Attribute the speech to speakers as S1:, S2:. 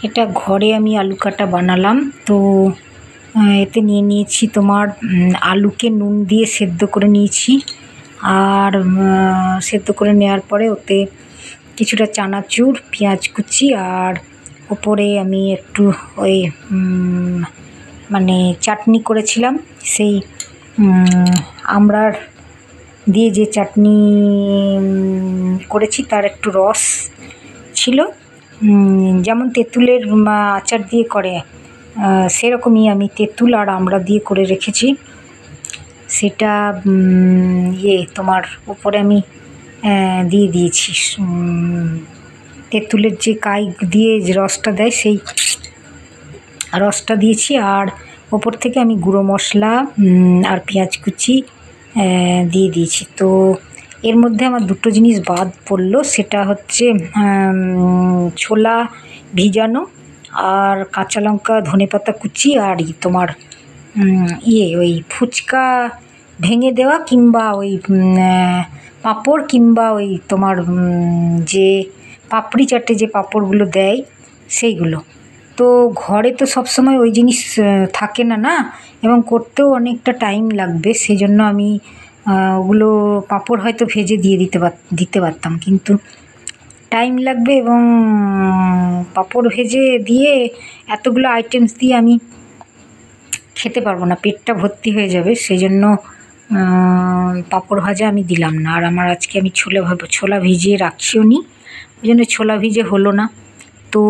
S1: এটা ঘরে আমি আলু কাটা বানালাম। তো এতে নিয়ে নিয়েছি তোমার আলুকে নুন দিয়ে সেদ্ধ করে নিয়েছি, আর সেদ্ধ করে নেওয়ার পরে ওতে কিছুটা চানাচুর, পেঁয়াজ কুচি, আর ওপরে আমি একটু ওই মানে চাটনি করেছিলাম, সেই আমড়ার দিয়ে যে চাটনি করেছি তার একটু রস ছিল, যেমন তেঁতুলের আচার দিয়ে করে সেরকমই আমি তেঁতুল আর আমড়া দিয়ে করে রেখেছি। সেটা তোমার উপরে আমি দিয়ে দিয়েছি তেঁতুলের যে কাই দিয়ে যে রসটা দেয় সেই রসটা দিয়েছি, আর ওপর থেকে আমি গুঁড়ো মশলা আর পেঁয়াজ কুচি দিয়ে দিয়েছি। তো এর মধ্যে আমার দুটো জিনিস বাদ পড়লো, সেটা হচ্ছে ছোলা ভিজানো, আর কাঁচা লঙ্কা, ধনেপাতা কুচি, আর তোমার ওই ফুচকা ভেঙে দেওয়া, কিংবা ওই পাঁপড়, কিংবা ওই তোমার যে পাপড়ি চাটে যে পাঁপড়গুলো দেয় সেইগুলো। তো ঘরে তো সবসময় ওই জিনিস থাকে না না, এবং করতেও অনেকটা টাইম লাগবে, সেই জন্য আমি ওগুলো পাঁপড় হয়তো ভেজে দিয়ে দিতে পারতাম, কিন্তু টাইম লাগবে এবং পাঁপড় ভেজে দিয়ে এতগুলো আইটেমস দিয়ে আমি খেতে পারবো না, পেটটা ভর্তি হয়ে যাবে, সেই জন্য পাঁপড় ভাজা আমি দিলাম না। আর আমার আজকে আমি ছোলা ভিজিয়ে রাখিও নি, ওই জন্য ছোলা ভিজে হলো না। তো